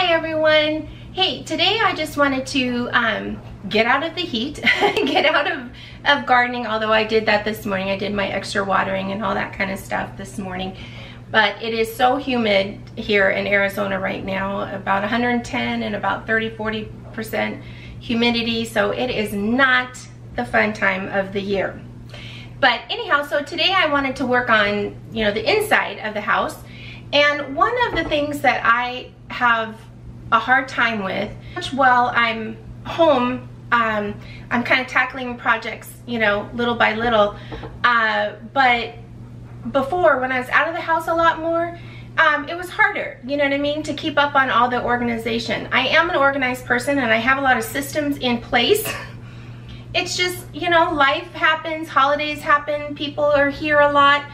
Hi everyone. Hey, today I just wanted to get out of the heat, get out of gardening, although I did that this morning. I did my extra watering and all that kind of stuff this morning. But it is so humid here in Arizona right now, about 110 and about 30–40% humidity, so it is not the fun time of the year. But anyhow, so today I wanted to work on, the inside of the house. And one of the things that I have a hard time with, while I'm home, I'm kind of tackling projects, little by little. But before, when I was out of the house a lot more, it was harder, to keep up on all the organization. I am an organized person and I have a lot of systems in place. It's just, life happens, holidays happen, people are here a lot.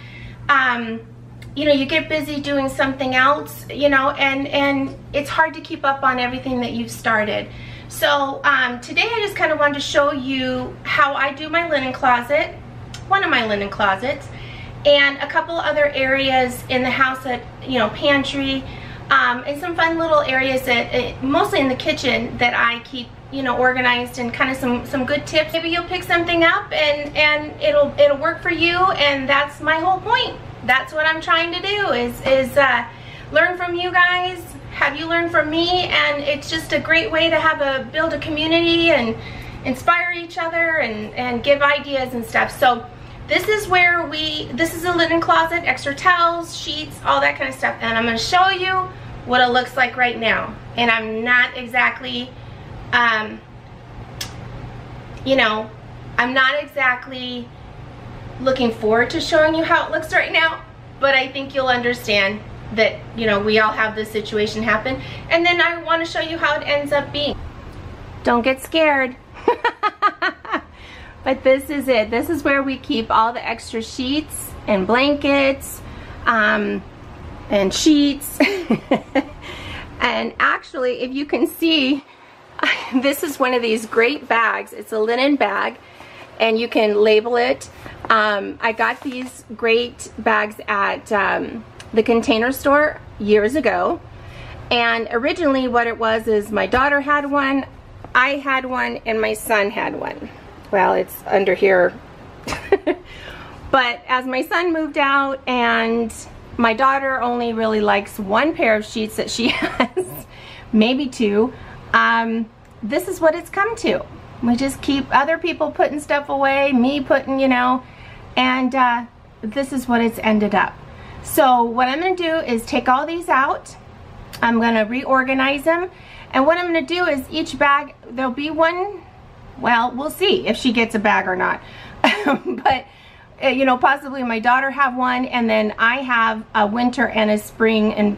You get busy doing something else, and it's hard to keep up on everything that you've started. So today I just kind of wanted to show you how I do my linen closet, one of my linen closets, and a couple other areas in the house that, pantry, and some fun little areas that, mostly in the kitchen, that I keep, organized, and kind of some good tips. Maybe you'll pick something up and it'll work for you, and that's my whole point. That's what I'm trying to do is learn from you guys, have you learn from me, and it's just a great way to build a community and inspire each other and give ideas and stuff. So this is where this is a linen closet, extra towels, sheets, all that kind of stuff, and I'm going to show you what it looks like right now. And I'm not exactly, I'm not exactly looking forward to showing you how it looks right now, but I think you'll understand that, we all have this situation happen, and then I want to show you how it ends up being. Don't get scared. But this is it. This is where we keep all the extra sheets and blankets and sheets. And actually, if you can see, this is one of these great bags. It's a linen bag, and you can label it. I got these great bags at the Container Store years ago, and originally what it was is my daughter had one, I had one, and my son had one. Well, it's under here. But as my son moved out and my daughter only really likes one pair of sheets that she has, maybe two, this is what it's come to. We just keep other people putting stuff away, me putting, and this is what it's ended up. So what I'm going to do is take all these out. I'm going to reorganize them. And what I'm going to do is each bag, there'll be one, well, we'll see if she gets a bag or not. But, possibly my daughter have one, and then I have a winter and a spring, and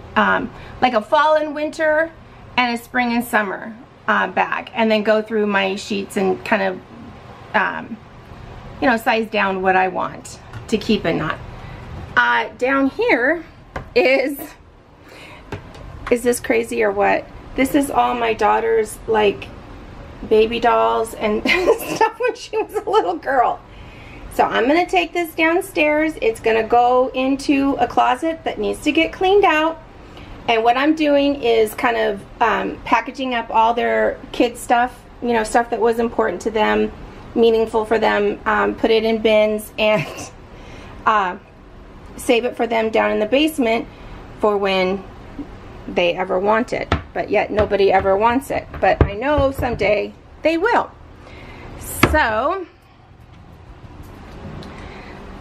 like a fall and winter and a spring and summer bag, and then go through my sheets and kind of size down what I want to keep and not. Down here is this crazy or what? This is all my daughter's, like, baby dolls and stuff when she was a little girl. So I'm going to take this downstairs. It's going to go into a closet that needs to get cleaned out. And what I'm doing is kind of packaging up all their kids stuff, stuff that was important to them, meaningful for them, put it in bins, and save it for them down in the basement for when they ever want it. But yet nobody ever wants it. But I know someday they will. So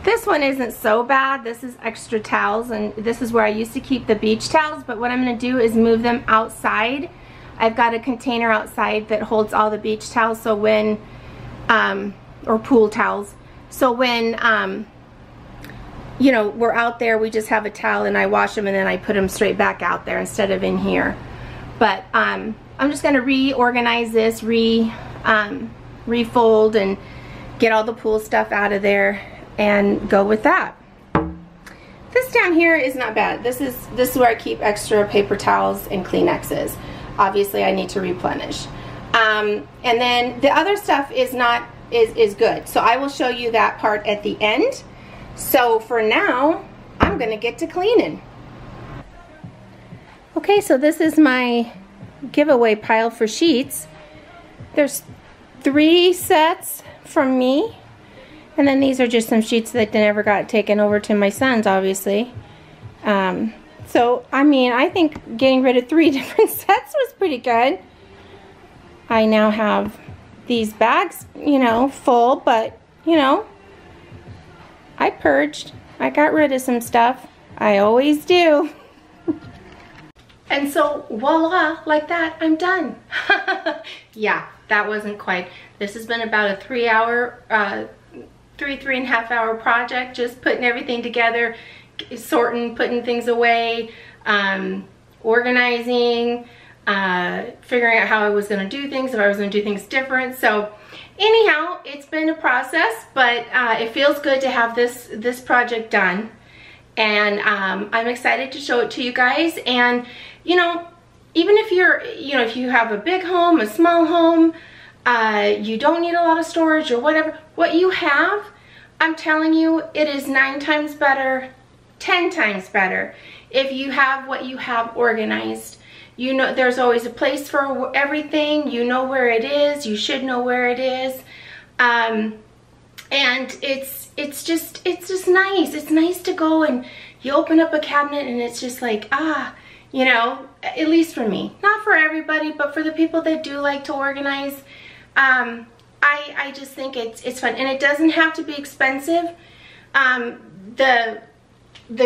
this one isn't so bad. This is extra towels, and this is where I used to keep the beach towels, but what I'm going to do is move them outside. I've got a container outside that holds all the beach towels, so when, or pool towels, so when, we're out there, we just have a towel and I wash them and then I put them straight back out there instead of in here. But I'm just going to reorganize this, refold, and get all the pool stuff out of there and go with that. This down here is not bad. This is where I keep extra paper towels and Kleenexes. Obviously I need to replenish. And then the other stuff is good. So I will show you that part at the end. So for now, I'm gonna get to cleaning. Okay, so this is my giveaway pile for sheets. There's 3 sets from me, and then these are just some sheets that never got taken over to my sons, obviously. So I mean, I think getting rid of 3 different sets was pretty good. I now have these bags, you know, full, but you know, I purged. I got rid of some stuff. I always do. And so voila, like that, I'm done. Yeah, that wasn't quite. This has been about a 3.5 hour project, just putting everything together, sorting, putting things away, organizing, figuring out how I was gonna do things, if I was gonna do things different. So anyhow, it's been a process, but it feels good to have this project done. And I'm excited to show it to you guys. And you know, even if you're, you know, if you have a big home, a small home, you don't need a lot of storage or whatever, what you have, I'm telling you, it is 9 times better, 10 times better if you have what you have organized. You know, there's always a place for everything. You know where it is. You should know where it is. And it's just nice. It's nice to go and you open up a cabinet and it's just like, you know, at least for me. Not for everybody, but for the people that do like to organize, I just think it's fun. And it doesn't have to be expensive. The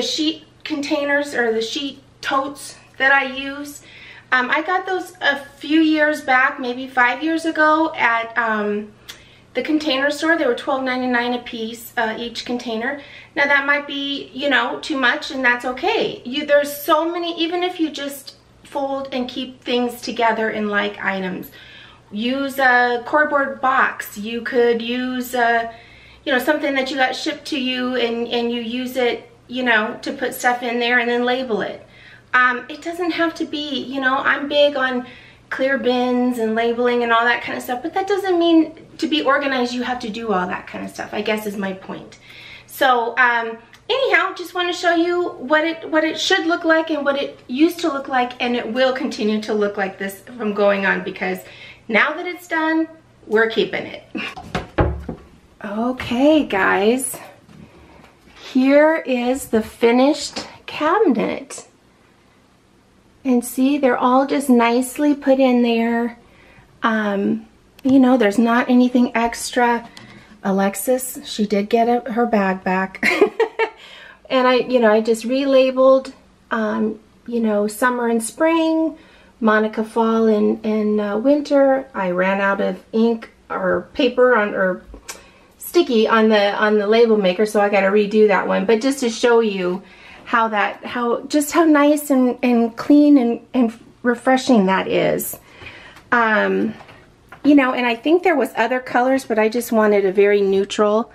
sheet containers or the sheet totes that I use, I got those a few years back, maybe 5 years ago at the Container Store. They were $12.99 a piece, each container. Now that might be, you know, too much, and that's okay. There's so many, even if you just fold and keep things together in like items. Use a cardboard box. You could use you know, something that you got shipped to you, and you use it, you know, to put stuff in there and then label it. It doesn't have to be, you know, I'm big on clear bins and labeling and all that kind of stuff, but that doesn't mean to be organized you have to do all that kind of stuff, I guess is my point. So anyhow, just want to show you what it should look like and what it used to look like, and it will continue to look like this from going on, because now that it's done, we're keeping it. Okay guys, here is the finished cabinet. And see, they're all just nicely put in there. You know, there's not anything extra. Alexis, she did get her bag back. And I just relabeled, you know, summer and spring, Monica fall and winter. I ran out of ink or paper or sticky on the label maker, so I got to redo that one. But just to show you how nice and clean and refreshing that is. You know, and I think there was other colors, but I just wanted a very neutral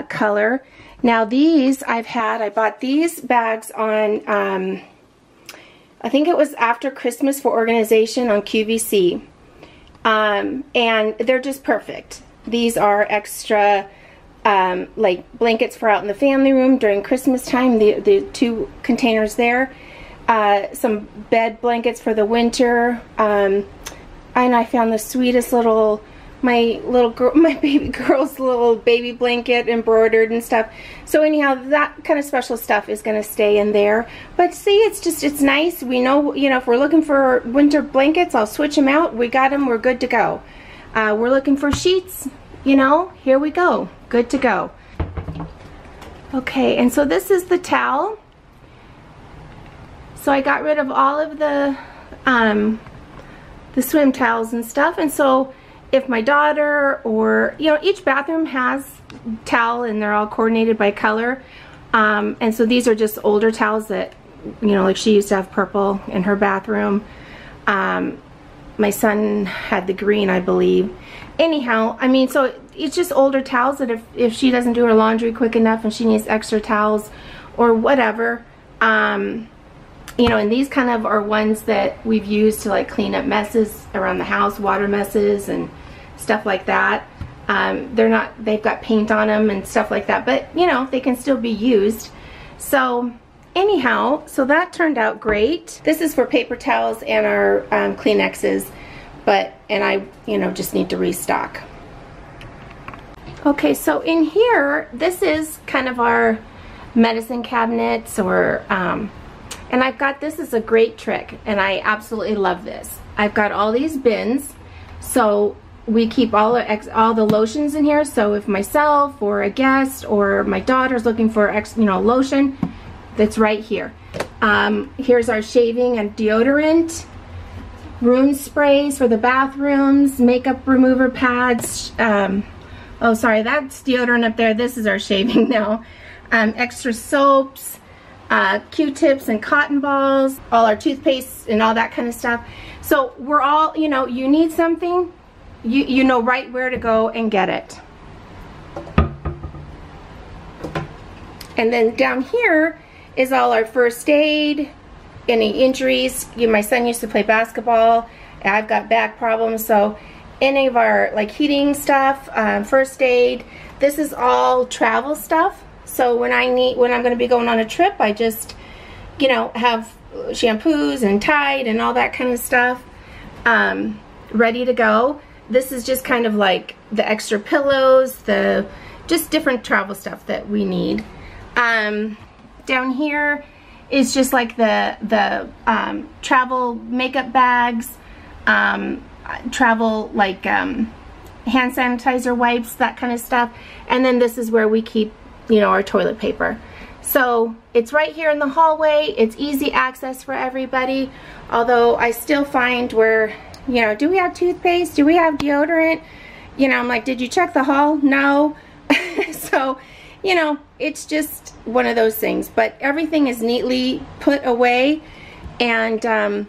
color. Now these I bought these bags on, I think it was after Christmas for organization on QVC. And they're just perfect. These are extra like blankets for out in the family room during Christmas time, the 2 containers there. Some bed blankets for the winter. And I found the sweetest little, my baby girl's little baby blanket embroidered and stuff. So anyhow, that kind of special stuff is going to stay in there. But see, it's nice. We know, you know, if we're looking for winter blankets, I'll switch them out. We got them. We're good to go. We're looking for sheets. You know, here we go. Good to go. Okay, and so this is the towel. So I got rid of all of the swim towels and stuff, and so if my daughter or, you know, each bathroom has towel and they're all coordinated by color, and so these are just older towels that, you know, like she used to have purple in her bathroom. My son had the green, I believe. Anyhow, I mean, so it's just older towels that if she doesn't do her laundry quick enough and she needs extra towels or whatever, you know, and these kind of are ones that we've used to like clean up messes around the house, water messes and stuff like that. They've got paint on them and stuff like that, but you know, they can still be used. So anyhow, so that turned out great. This is for paper towels and our Kleenexes, and I, just need to restock. Okay, so in here, this is kind of our medicine cabinets, and I've got, this is a great trick, and I absolutely love this. I've got all these bins, so we keep all the lotions in here. So if myself or a guest or my daughter's looking for lotion, that's right here. Here's our shaving and deodorant, room sprays for the bathrooms, makeup remover pads. Oh, sorry, that's deodorant up there. This is our shaving now. Extra soaps, Q-tips and cotton balls, all our toothpaste and all that kind of stuff. So we're all, you need something, you know right where to go and get it. And then down here is all our first aid, any injuries. My son used to play basketball. I've got back problems, so any of our like heating stuff, first aid. This is all travel stuff. So when I'm going to be going on a trip, I just, have shampoos and Tide and all that kind of stuff ready to go. This is just kind of like the extra pillows, just different travel stuff that we need. Down here is just like the travel makeup bags, travel like hand sanitizer wipes, that kind of stuff. And then this is where we keep, our toilet paper. So it's right here in the hallway. It's easy access for everybody. Although I still find where, do we have toothpaste? Do we have deodorant? I'm like, did you check the hall? No. So, it's just one of those things. But everything is neatly put away and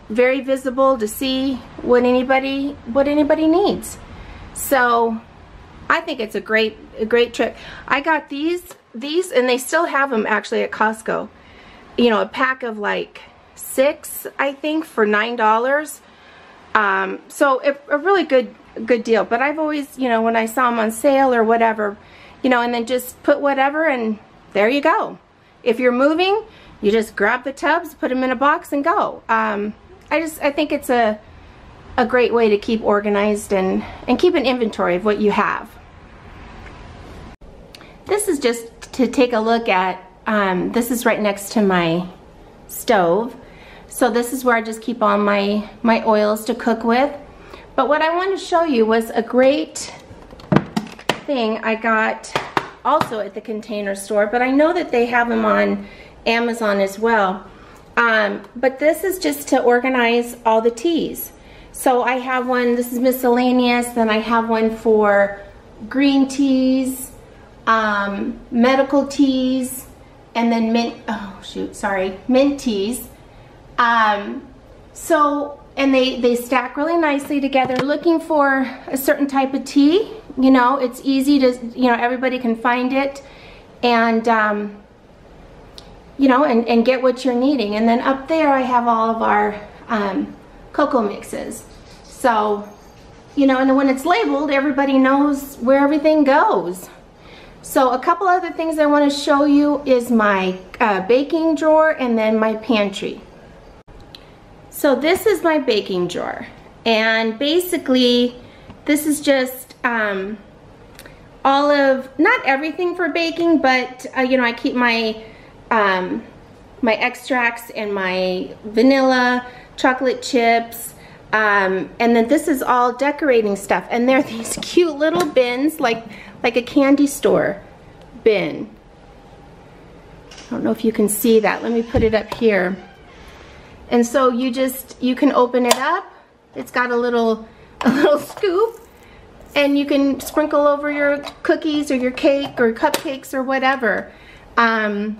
very visible to see what anybody needs. So I think it's a great trick. I got these and they still have them actually at Costco. A pack of like 6, I think, for $9. So a really good deal. But I've always, when I saw them on sale or whatever, and then just put whatever and there you go. If you're moving, you just grab the tubs, put them in a box and go. I think it's a great way to keep organized and keep an inventory of what you have. This is just to take a look at, this is right next to my stove. So this is where I just keep all my oils to cook with. But what I want to show you was a great thing I got also at the Container Store, but I know that they have them on Amazon as well. But this is just to organize all the teas. So I have one, this is miscellaneous, then I have one for green teas, medical teas, and then mint teas. And they stack really nicely together. Looking for a certain type of tea, it's easy to, everybody can find it and, and get what you're needing. And then up there I have all of our cocoa mixes. So, and then when it's labeled, everybody knows where everything goes. So a couple other things I want to show you is my baking drawer and then my pantry. So this is my baking drawer, and basically this is just all of, not everything for baking, but I keep my my extracts and my vanilla, chocolate chips, and then this is all decorating stuff, and they're these cute little bins like a candy store bin. I don't know if you can see that. Let me put it up here. And so you can open it up. It's got a little scoop, and you can sprinkle over your cookies or your cake or cupcakes or whatever. And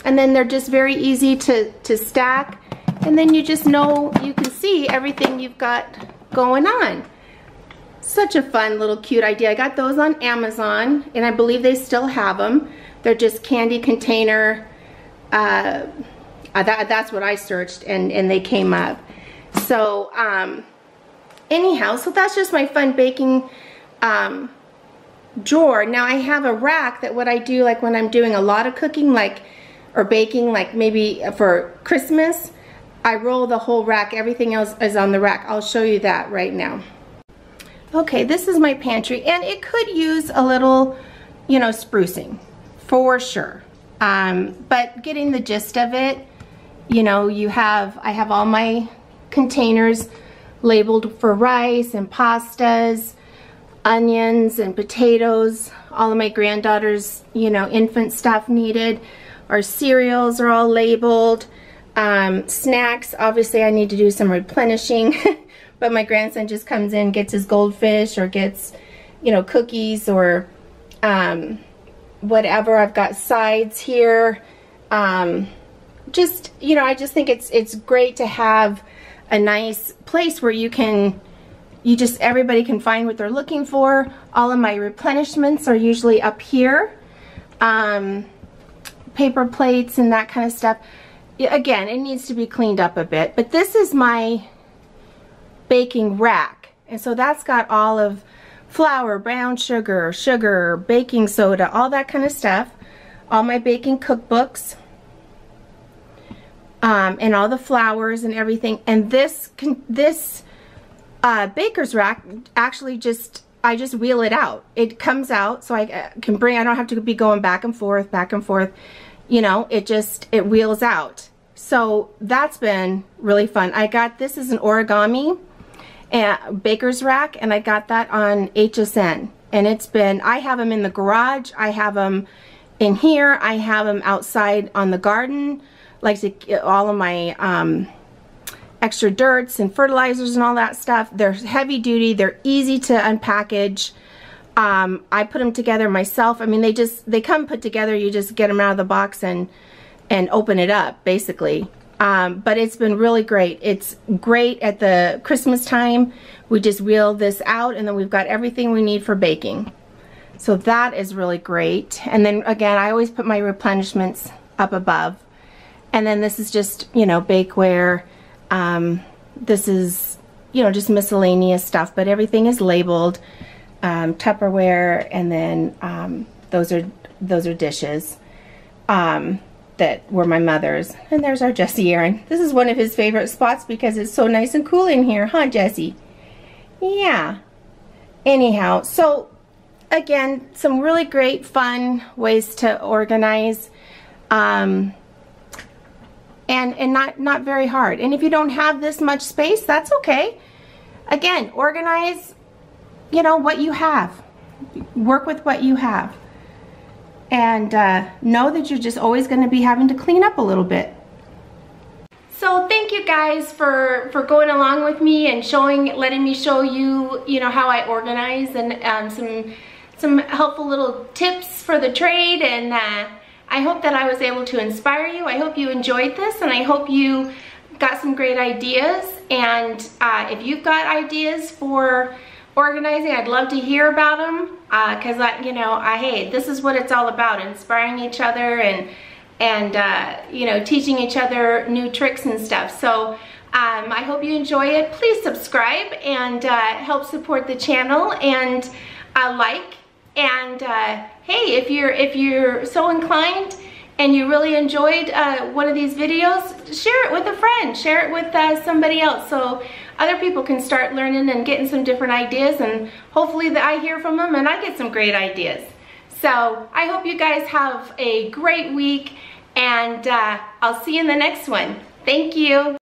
then they're just very easy to stack. And then you just know, you can see everything you've got going on. Such a fun little cute idea. I got those on Amazon, and I believe they still have them. They're just candy container. That's what I searched, and they came up. So anyhow, so that's just my fun baking drawer. Now I have a rack that what I do, like when I'm doing a lot of cooking, like or baking, like maybe for Christmas, I roll the whole rack. Everything else is on the rack. I'll show you that right now. Okay, this is my pantry, and it could use a little, you know, sprucing, for sure. But getting the gist of it, you know, I have all my containers labeled for rice and pastas, onions and potatoes, all of my granddaughter's, you know, infant stuff needed. Our cereals are all labeled. Snacks, obviously I need to do some replenishing, but my grandson just comes in, gets his goldfish, or gets, you know, cookies, or whatever. I've got sides here. Just, you know, I just think it's great to have a nice place where everybody can find what they're looking for. All of my replenishments are usually up here. Paper plates and that kind of stuff. Again, it needs to be cleaned up a bit, but this is my baking rack, and so that's got all of flour, brown sugar, baking soda, all that kind of stuff, all my baking cookbooks, and all the flours and everything. And this baker's rack, actually I just wheel it out. It comes out, so I can bring, I don't have to be going back and forth, you know, it wheels out. So that's been really fun. I got, this is an origami baker's rack, and I got that on HSN. And it's been, I have them in the garage, I have them in here, I have them outside on the garden, like all of my extra dirts and fertilizers and all that stuff. They're heavy duty, they're easy to unpackage. I put them together myself. I mean, they come put together, you just get them out of the box and open it up, basically. But it's been really great. It's great at the Christmas time. We just wheel this out, and then we've got everything we need for baking. So that is really great. And then again, I always put my replenishments up above. And then this is just, you know, bakeware. This is, you know, just miscellaneous stuff, but everything is labeled. Tupperware, and then those are dishes that were my mother's. And there's our Jesse Aaron. This is one of his favorite spots because it's so nice and cool in here, huh, Jesse? Yeah. Anyhow, so again, some really great fun ways to organize, and not very hard. And if you don't have this much space, that's okay. Again, organize, you know, what you have. Work with what you have. And know that you're just always going to be having to clean up a little bit. So thank you guys for going along with me and letting me show you, you know, how I organize, and some helpful little tips for the trade. And I hope that I was able to inspire you. I hope you enjoyed this, and I hope you got some great ideas. And if you've got ideas for organizing, I'd love to hear about them, because you know, hey, this is what it's all about: inspiring each other and you know, teaching each other new tricks and stuff. So I hope you enjoy it. Please subscribe and help support the channel, and like, and hey, if you're so inclined and you really enjoyed one of these videos, share it with a friend, share it with somebody else, so other people can start learning and getting some different ideas, and hopefully that I hear from them and I get some great ideas. So I hope you guys have a great week, and I'll see you in the next one. Thank you.